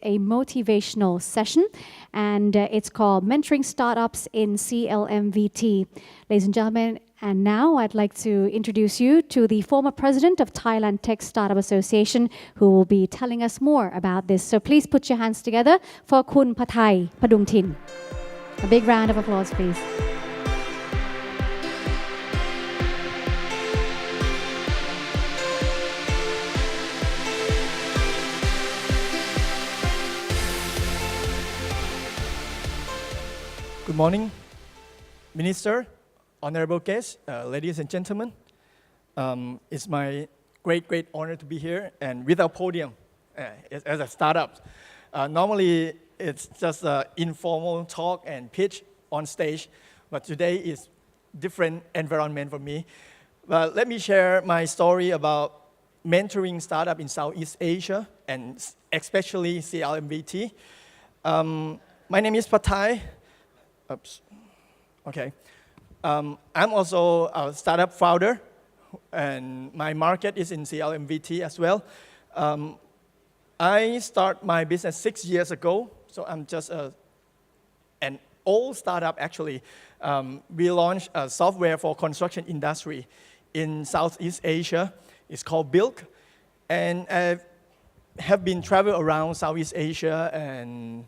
a motivational session, and it's called Mentoring Startups in CLMVT. Ladies and gentlemen, and now I'd like to introduce you to the former president of Thailand Tech Startup Association, who will be telling us more about this. So please put your hands together for Kun Patai, Padungtin. A big round of applause, please. Good morning, Minister, honorable guests, ladies and gentlemen. It's my great honor to be here and with our podium as a startup. Normally, it's just an informal talk and pitch on stage, but today is different environment for me. But let me share my story about mentoring startup in Southeast Asia and especially CLMVT. My name is Patai. Oops. Okay. I'm also a startup founder, and my market is in CLMVT as well. I started my business 6 years ago, so I'm just an old startup actually. We launched a software for construction industry in Southeast Asia. It's called Bilk, and I have been traveling around Southeast Asia and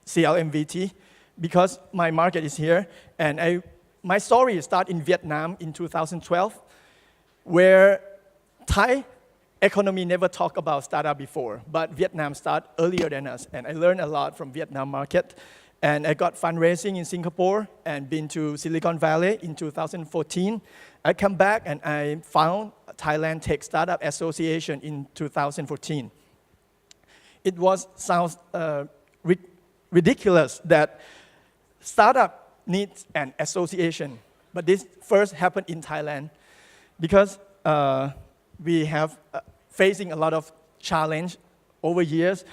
CLMVT. Because my market is here, and my story started in Vietnam in 2012, where Thai economy never talked about startup before, but Vietnam started earlier than us, and I learned a lot from Vietnam market. And I got fundraising in Singapore and been to Silicon Valley in 2014. I come back and I found Thailand Tech Startup Association in 2014. It sounds ridiculous that startup needs an association, but this first happened in Thailand because we have facing a lot of challenge over years,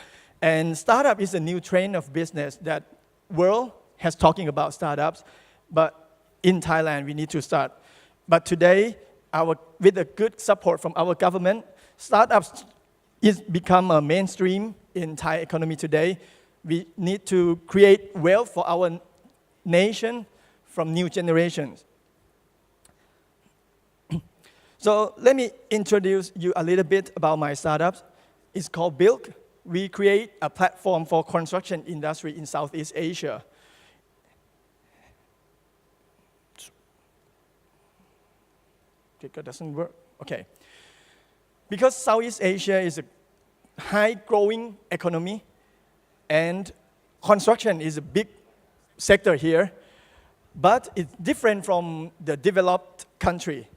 and startup is a new trend of business that world has talking about startups, but in Thailand we need to start. But today, with the good support from our government, startups is become a mainstream in Thai economy today. We need to create wealth for our nation from new generations. So let me introduce you a little bit about my startup. It's called Bilk. We create a platform for construction industry in Southeast Asia. Clicker doesn't work. Okay. Because Southeast Asia is a high-growing economy, and construction is a big sector here, but it's different from the developed country.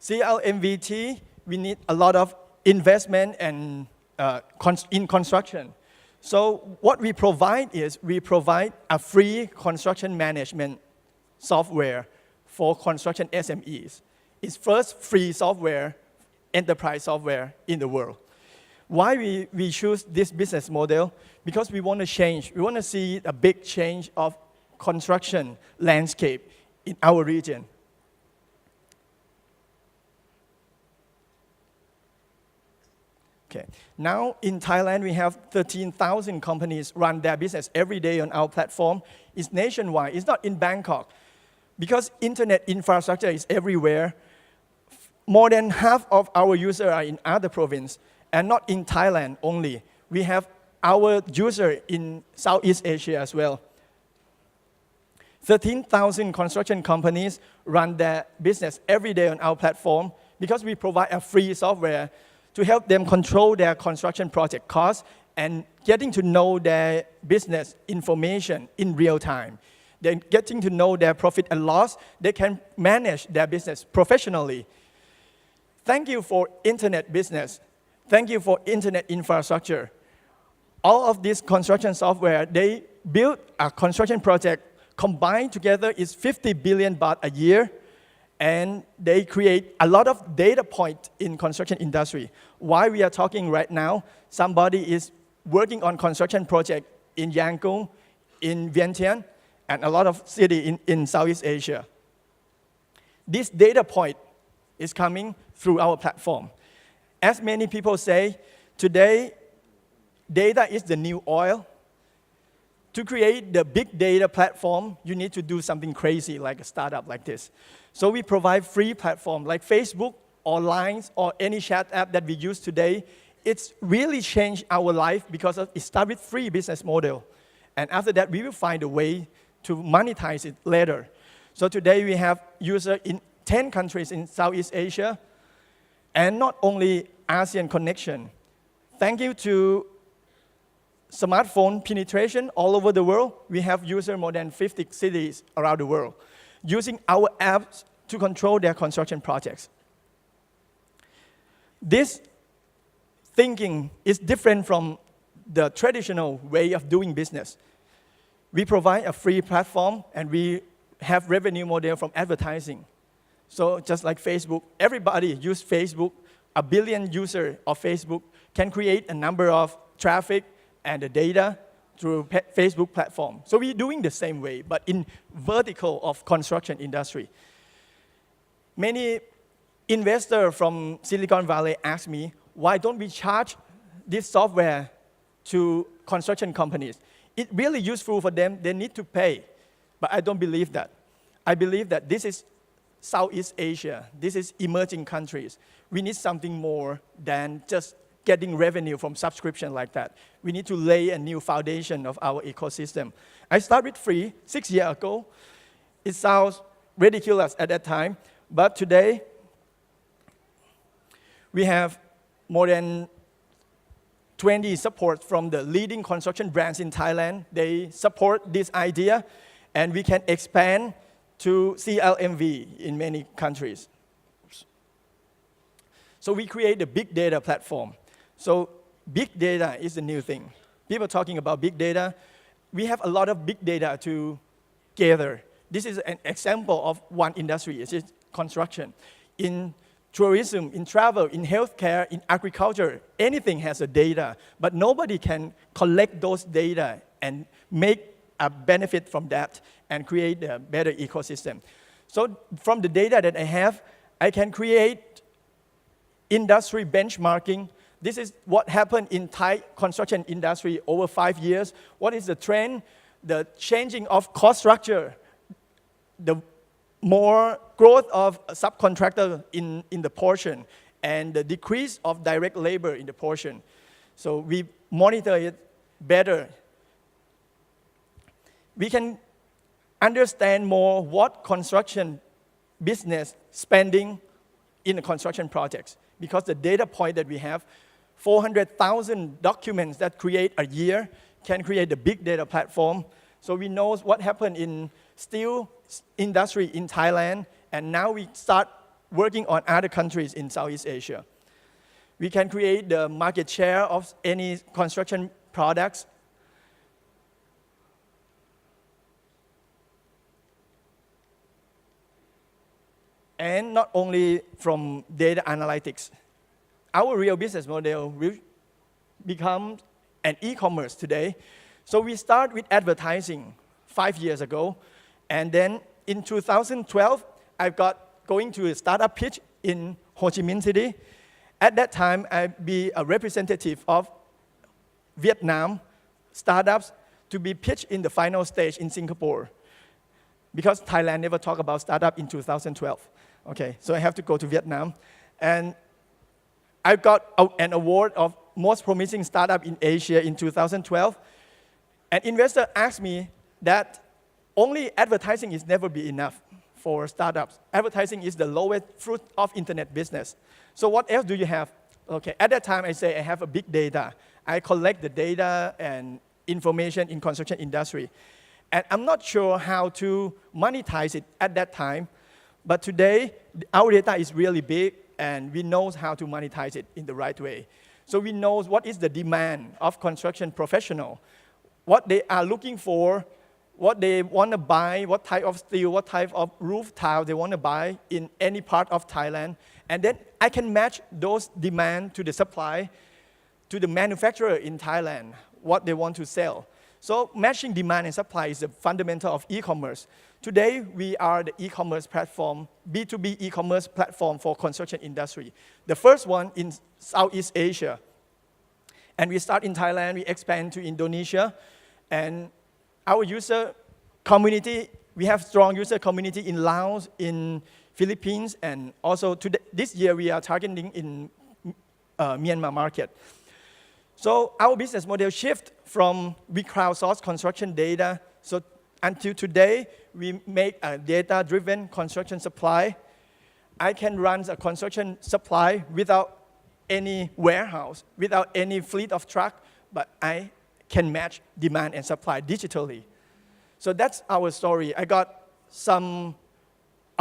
CLMVT, we need a lot of investment and in construction. So what we provide is we provide a free construction management software for construction SMEs. It's first free software, enterprise software in the world. Why we choose this business model? Because we want to change. We want to see a big change of construction landscape in our region. Okay. Now in Thailand, we have 13,000 companies run their business every day on our platform. It's nationwide. It's not in Bangkok. Because internet infrastructure is everywhere, more than half of our users are in other provinces. And not in Thailand only. We have our user in Southeast Asia as well. 13,000 construction companies run their business every day on our platform because we provide a free software to help them control their construction project costs and getting to know their business information in real time. They're getting to know their profit and loss. They can manage their business professionally. Thank you for internet business. Thank you for internet infrastructure. All of this construction software, they build a construction project combined together is 50 billion baht a year, and they create a lot of data points in construction industry. Why we are talking right now, somebody is working on construction project in Yangon, in Vientiane, and a lot of cities in Southeast Asia. This data point is coming through our platform. As many people say, today, data is the new oil. To create the big data platform, you need to do something crazy like a startup like this. So we provide free platform like Facebook or Lines or any chat app that we use today. It's really changed our life because it started with free business model. And after that, we will find a way to monetize it later. So today we have users in 10 countries in Southeast Asia, and not only ASEAN connection. Thank you to smartphone penetration all over the world, we have users in more than 50 cities around the world using our apps to control their construction projects. This thinking is different from the traditional way of doing business. We provide a free platform and we have revenue model from advertising. So just like Facebook, everybody use Facebook. A billion users of Facebook can create a number of traffic and the data through Facebook platform. So we're doing the same way, but in vertical of construction industry. Many investors from Silicon Valley ask me, why don't we charge this software to construction companies? It's really useful for them, they need to pay. But I don't believe that. I believe that this is Southeast Asia, this is emerging countries. We need something more than just getting revenue from subscription like that. We need to lay a new foundation of our ecosystem. I started free 6 years ago. It sounds ridiculous at that time, but today we have more than 20 support from the leading construction brands in Thailand. They support this idea, and we can expand to CLMV in many countries. So we create a big data platform. So big data is the new thing. People are talking about big data. We have a lot of big data to gather. This is an example of one industry, it's construction. In tourism, in travel, in healthcare, in agriculture, anything has a data, but nobody can collect those data and make a benefit from that and create a better ecosystem. So from the data that I have, I can create industry benchmarking. This is what happened in Thai construction industry over 5 years. What is the trend? The changing of cost structure, the more growth of subcontractor in the portion, and the decrease of direct labor in the portion. So we monitor it better. We can understand more what construction business spending in the construction projects, because the data point that we have, 400,000 documents that create a year can create a big data platform. So we know what happened in steel industry in Thailand, and now we start working on other countries in Southeast Asia. We can create the market share of any construction products. And not only from data analytics. Our real business model will become an e-commerce today. So we start with advertising 5 years ago. And then in 2012, I got going to a startup pitch in Ho Chi Minh City. At that time, I'd be a representative of Vietnam startups to be pitched in the final stage in Singapore. Because Thailand never talked about startup in 2012. Okay, so I have to go to Vietnam. And I got an award of most promising startup in Asia in 2012. An investor asked me that only advertising is never be enough for startups. Advertising is the lowest fruit of internet business. So what else do you have? Okay, at that time I say I have a big data. I collect the data and information in construction industry. And I'm not sure how to monetize it at that time. But today, our data is really big, and we know how to monetize it in the right way. So we know what is the demand of construction professional, what they are looking for, what they want to buy, what type of steel, what type of roof tile they want to buy in any part of Thailand. And then I can match those demand to the supply, to the manufacturer in Thailand, what they want to sell. So matching demand and supply is the fundamental of e-commerce. Today, we are the e-commerce platform, B2B e-commerce platform for construction industry. The first one in Southeast Asia. And we start in Thailand, we expand to Indonesia. And our user community, we have strong user community in Laos, in Philippines, and also this year we are targeting in Myanmar market. So our business model shift from we crowdsource construction data. So until today, we make a data-driven construction supply. I can run a construction supply without any warehouse, without any fleet of truck, but I can match demand and supply digitally. So that's our story. I got some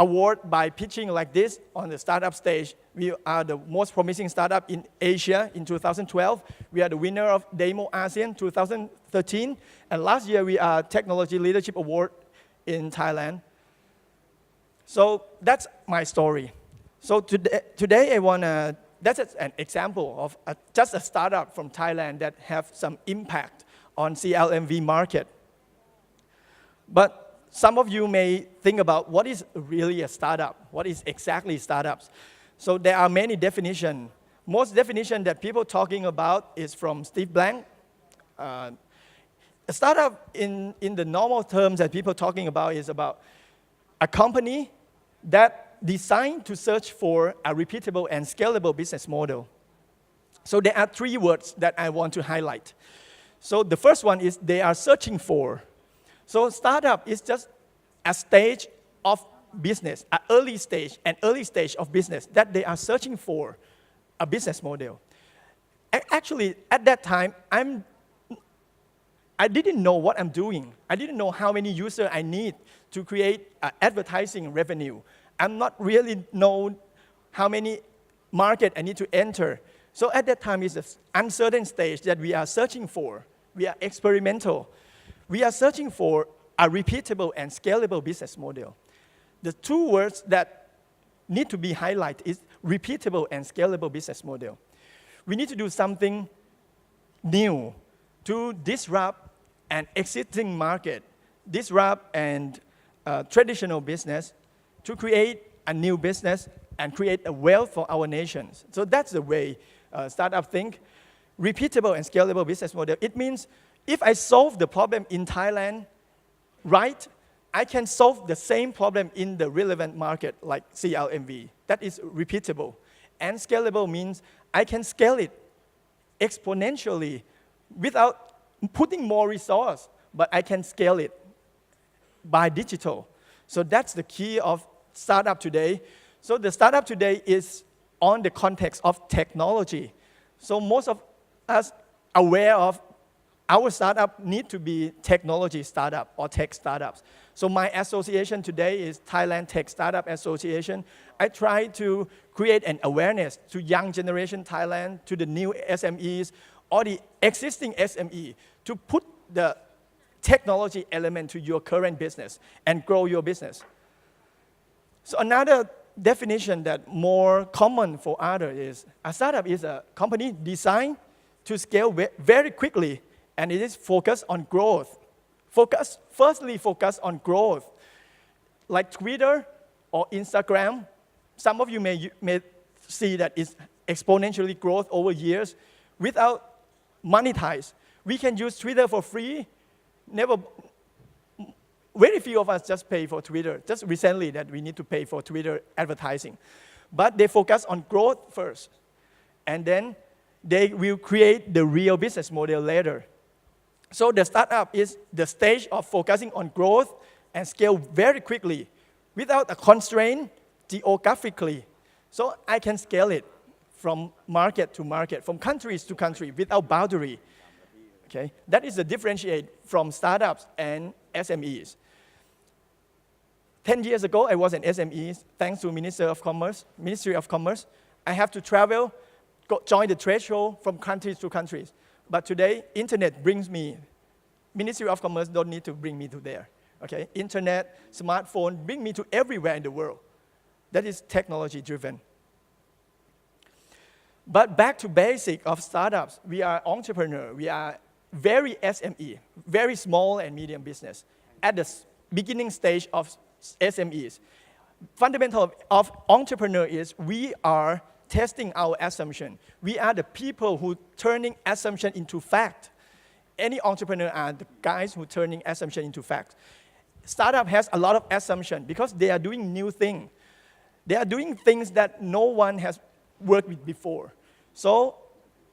award by pitching like this on the startup stage. We are the most promising startup in Asia in 2012. We are the winner of Demo ASEAN 2013. And last year, we are Technology Leadership Award in Thailand. So that's my story. So today I want to, that's an example of just a startup from Thailand that have some impact on CLMV market. But some of you may think about what is really a startup, what is exactly startups. So there are many definitions. Most definition that people talking about is from Steve Blank. A startup in the normal terms that people talking about is about a company that designed to search for a repeatable and scalable business model. So there are three words that I want to highlight. So the first one is they are searching for. So startup is just a stage of business, an early stage of business that they are searching for a business model. Actually, at that time, I didn't know what I'm doing. I didn't know how many users I need to create advertising revenue. I'm not really know how many market I need to enter. So at that time, it's an uncertain stage that we are searching for. We are experimental. We are searching for a repeatable and scalable business model. The two words that need to be highlighted is repeatable and scalable business model. We need to do something new to disrupt an existing market, disrupt and traditional business to create a new business and create a wealth for our nations. So that's the way startups think. Repeatable and scalable business model. It means if I solve the problem in Thailand, right, I can solve the same problem in the relevant market like CLMV. That is repeatable. And scalable means I can scale it exponentially without putting more resource, but I can scale it by digital. So that's the key of startup today. So the startup today is on the context of technology. So most of us aware of our startup need to be technology startup or tech startups. So my association today is Thailand Tech Startup Association. I try to create an awareness to young generation Thailand, to the new SMEs, or the existing SME, to put the technology element to your current business and grow your business. So another definition that more common for others is a startup is a company designed to scale very quickly, and it is focused on growth. Firstly, focus on growth. Like Twitter or Instagram, some of you may see that it's exponentially growth over years without monetize. We can use Twitter for free. Very few of us just pay for Twitter. Just recently that we need to pay for Twitter advertising. But they focus on growth first. And then they will create the real business model later. So the startup is the stage of focusing on growth and scale very quickly without a constraint geographically. So I can scale it from market to market, from countries to country without boundary. Okay? That is the differentiate from startups and SMEs. 10 years ago, I was an SME, thanks to Ministry of Commerce. I have to travel, join the trade show from countries to countries. But today, internet brings me, Ministry of Commerce don't need to bring me to there. Okay? Internet, smartphone, bring me to everywhere in the world. That is technology driven. But back to basic of startups, we are entrepreneur, we are very SME, very small and medium business at the beginning stage of SMEs. Fundamental of entrepreneur is we are testing our assumption. We are the people who turning assumption into fact. Any entrepreneur are the guys who turning assumption into fact. Startup has a lot of assumption because they are doing new things. They are doing things that no one has worked with before. So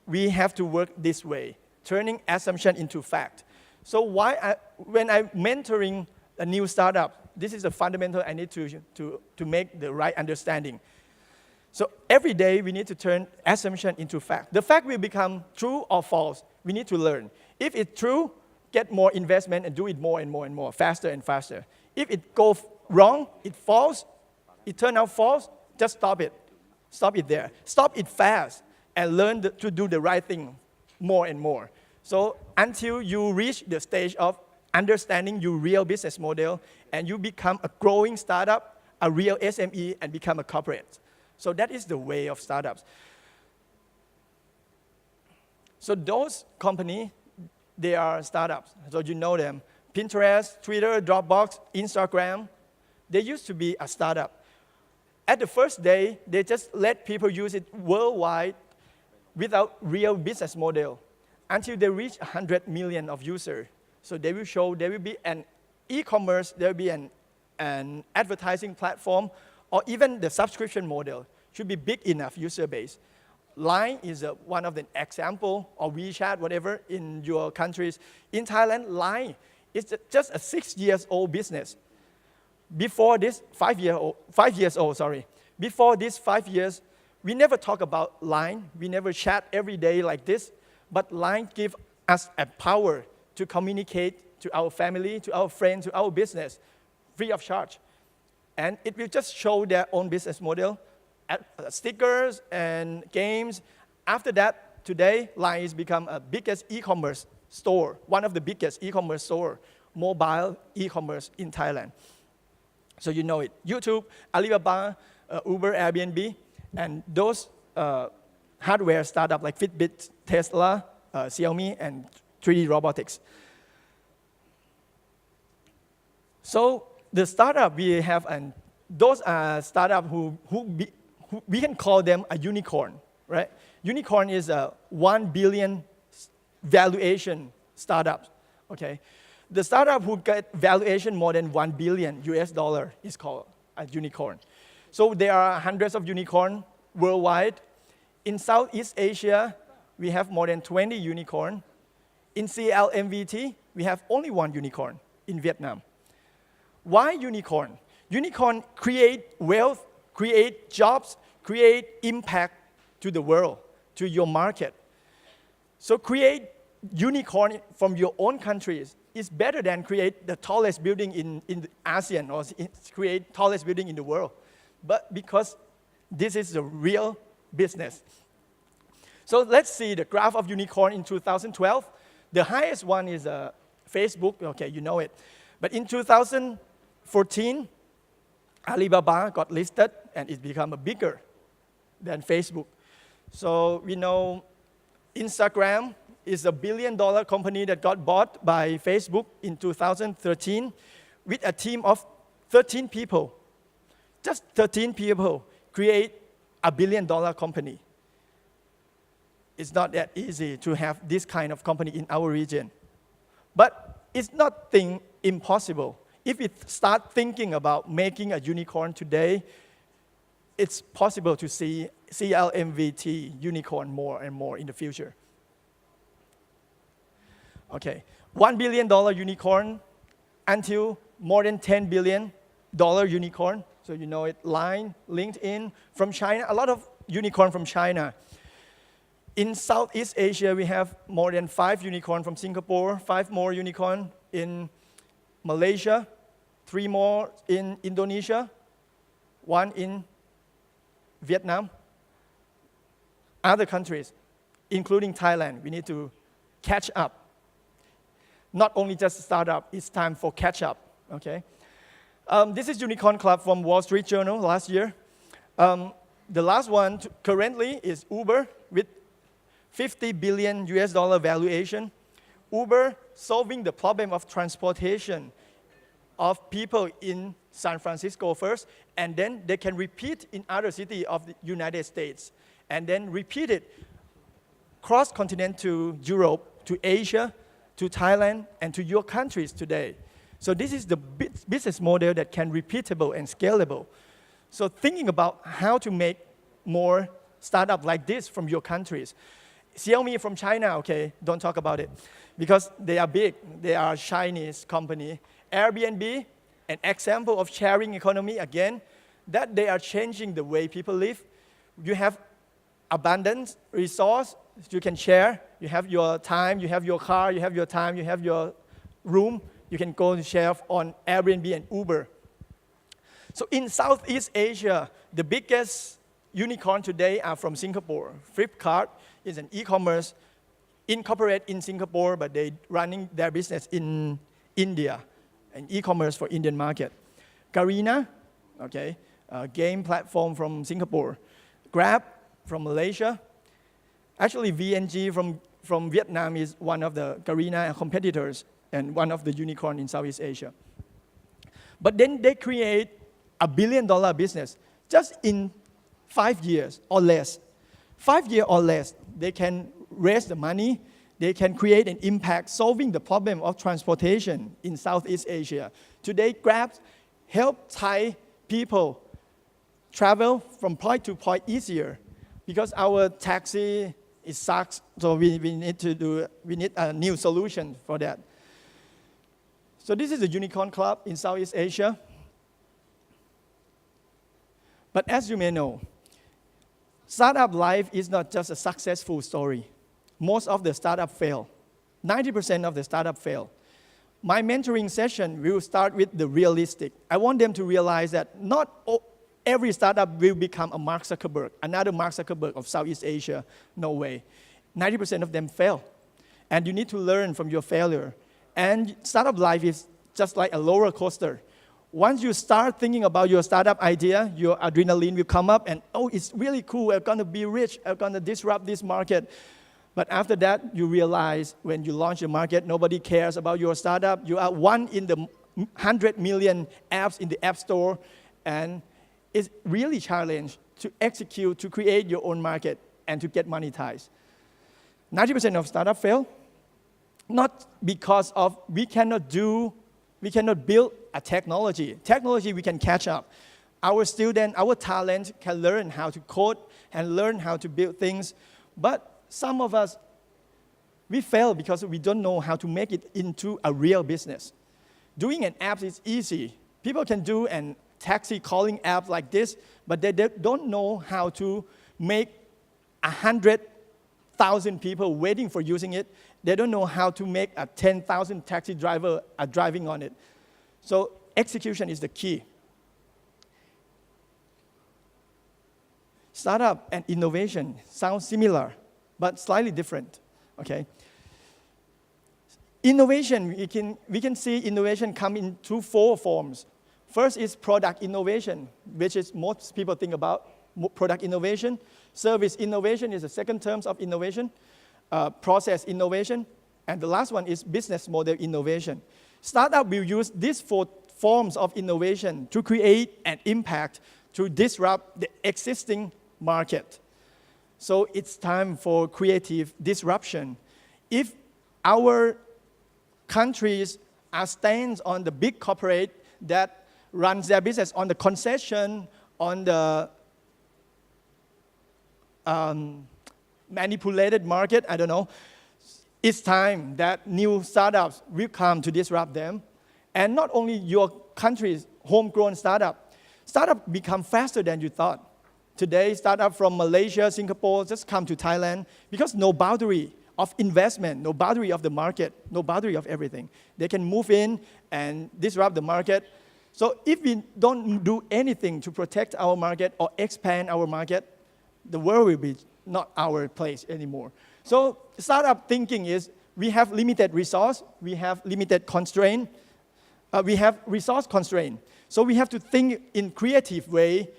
we have to work this way, turning assumption into fact. So when I'm mentoring a new startup, this is a fundamental I need to make the right understanding. So every day we need to turn assumption into fact. The fact will become true or false. We need to learn. If it's true, get more investment and do it more and more and more, faster and faster. If it goes wrong, it falls, it turns out false, just stop it. Stop it there. Stop it fast and learn to do the right thing more and more. So until you reach the stage of understanding your real business model and you become a growing startup, a real SME, and become a corporate. So that is the way of startups. So those companies, they are startups. So you know them. Pinterest, Twitter, Dropbox, Instagram, they used to be a startup. At the first day, they just let people use it worldwide without real business model until they reach 100 million of users. So they will show there will be an e-commerce, there will be an advertising platform, or even the subscription model should be big enough user base. Line is one of the example, or WeChat, whatever, in your countries. In Thailand, Line is just a 6 years old business. Before this, 5 years old, sorry. Before this 5 years, we never talk about Line. We never chat every day like this. But Line gives us a power to communicate to our family, to our friends, to our business, free of charge. And it will just show their own business model, stickers and games. After that, today, Line has become a biggest e-commerce store, one of the biggest e-commerce store, mobile e-commerce in Thailand. So you know it. YouTube, Alibaba, Uber, Airbnb, and those hardware startups like Fitbit, Tesla, Xiaomi, and 3D robotics. So the startup we have, and those are startups who we can call them a unicorn, right? Unicorn is a 1 billion valuation startup, okay? The startup who get valuation more than 1 billion US dollar is called a unicorn. So there are hundreds of unicorns worldwide. In Southeast Asia, we have more than 20 unicorns. In CLMVT, we have only 1 unicorn in Vietnam. Why unicorn? Unicorn create wealth, create jobs, create impact to the world, to your market. So create unicorn from your own countries is better than create the tallest building in ASEAN or create tallest building in the world. But because this is the real business. So let's see the graph of unicorn in 2012. The highest one is Facebook. Okay, you know it. But in 2014, Alibaba got listed and it became bigger than Facebook. So we know Instagram is a $1 billion company that got bought by Facebook in 2013 with a team of 13 people. Just 13 people create a $1 billion company. It's not that easy to have this kind of company in our region. But it's nothing impossible. If we start thinking about making a unicorn today, it's possible to see CLMVT unicorn more and more in the future. Okay, $1 billion unicorn until more than $10 billion unicorn. So you know it, Line, LinkedIn, from China, a lot of unicorn from China. In Southeast Asia, we have more than 5 unicorn from Singapore, 5 more unicorn in Malaysia, 3 more in Indonesia, 1 in Vietnam. Other countries, including Thailand, we need to catch up. Not only just startup, it's time for catch up, okay? This is Unicorn Club from Wall Street Journal last year. The last one currently is Uber with 50 billion US dollar valuation. Uber solving the problem of transportation of people in San Francisco first, and then they can repeat in other cities of the United States. and then repeat it cross-continent to Europe, to Asia, to Thailand, and to your countries today. So this is the business model that can repeatable and scalable. So thinking about how to make more startups like this from your countries. Xiaomi from China, okay, don't talk about it, because they are big. They are a Chinese company. Airbnb, an example of sharing economy again, that they are changing the way people live. You have abundant resource you can share. You have your time, you have your car, you have your time, you have your room. You can go and share on Airbnb and Uber. So in Southeast Asia, the biggest unicorn today are from Singapore. Flipkart is an e-commerce incorporated in Singapore, but they running their business in India, an e-commerce for Indian market. Garena, okay, a game platform from Singapore. Grab from Malaysia. Actually, VNG from Vietnam is one of the Garena competitors and one of the unicorn in Southeast Asia. But then they create $1 billion business just in 5 years or less. 5 years or less, they can raise the money, they can create an impact solving the problem of transportation in Southeast Asia. Today, Grab help Thai people travel from point to point easier because our taxi, it sucks, so we need a new solution for that. So this is a unicorn club in Southeast Asia. But as you may know, startup life is not just a successful story. Most of the startup fail. 90% of the startup fail. My mentoring session will start with the realistic. I want them to realize that not every startup will become a Mark Zuckerberg, another Mark Zuckerberg of Southeast Asia. No way. 90% of them fail. And you need to learn from your failure. And startup life is just like a roller coaster. Once you start thinking about your startup idea, your adrenaline will come up and, oh, it's really cool, I'm gonna be rich, I'm gonna disrupt this market. But after that, you realize when you launch a market, nobody cares about your startup. You are one in the 100 million apps in the App Store, and it's really challenging to execute, to create your own market, and to get monetized. 90% of startups fail, not because of we cannot build a technology. Technology we can catch up. Our student, our talent can learn how to code and learn how to build things, but some of us, we fail because we don't know how to make it into a real business. Doing an app is easy. People can do a taxi calling app like this, but they don't know how to make 100,000 people waiting for using it. They don't know how to make a 10,000 taxi driver driving on it. So execution is the key. Startup and innovation sound similar, but slightly different, okay? Innovation, we can see innovation come in 4 forms. First is product innovation, which is most people think about product innovation. Service innovation is the second term of innovation. Process innovation, and the last one is business model innovation. Startup will use these 4 forms of innovation to create an impact, to disrupt the existing market. So it's time for creative disruption. If our countries are stands on the big corporate that runs their business on the concession, on the manipulated market, I don't know, it's time that new startups will come to disrupt them. And not only your country's homegrown startup become faster than you thought. Today, startup from Malaysia, Singapore just come to Thailand because no boundary of investment, no boundary of the market, no boundary of everything. They can move in and disrupt the market. So if we don't do anything to protect our market or expand our market, the world will be not our place anymore. So startup thinking is we have limited resource, we have limited constraint, we have resource constraint. So we have to think in creative way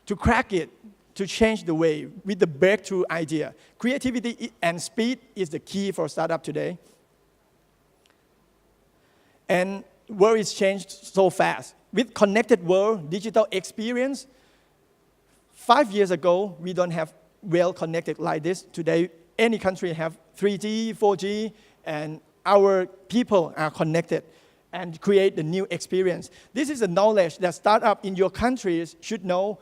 to crack it, to change the way with the breakthrough idea. Creativity and speed is the key for startup today. And world is changed so fast. With connected world, digital experience, 5 years ago, we don't have well connected like this. Today, any country have 3G, 4G, and our people are connected and create the new experience. This is the knowledge that startup in your countries should know.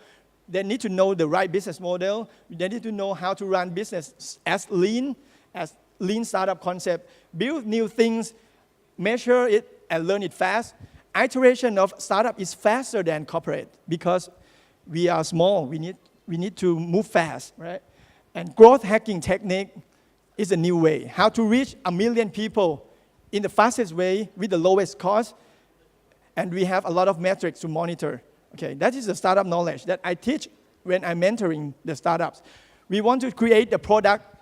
They need to know the right business model. They need to know how to run business as lean startup concept. Build new things, measure it, and learn it fast. Iteration of startup is faster than corporate because we are small. We need to move fast, right? And growth hacking technique is a new way. How to reach 1 million people in the fastest way with the lowest cost. And we have a lot of metrics to monitor. Okay, that is the startup knowledge that I teach when I'm mentoring the startups. We want to create a product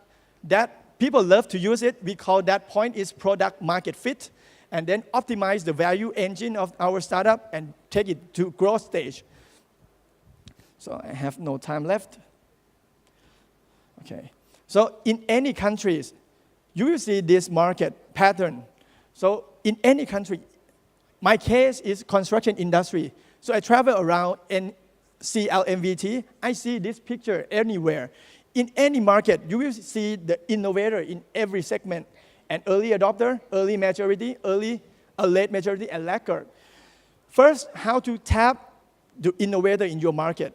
that people love to use it. We call that point is product market fit. And then optimize the value engine of our startup and take it to growth stage. So I have no time left. Okay. So in any countries, you will see this market pattern. So in any country, my case is construction industry. So I travel around in CLMVT. I see this picture anywhere. In any market, you will see the innovator in every segment. An early adopter, early majority, late majority, and laggard. First, how to tap the innovator in your market.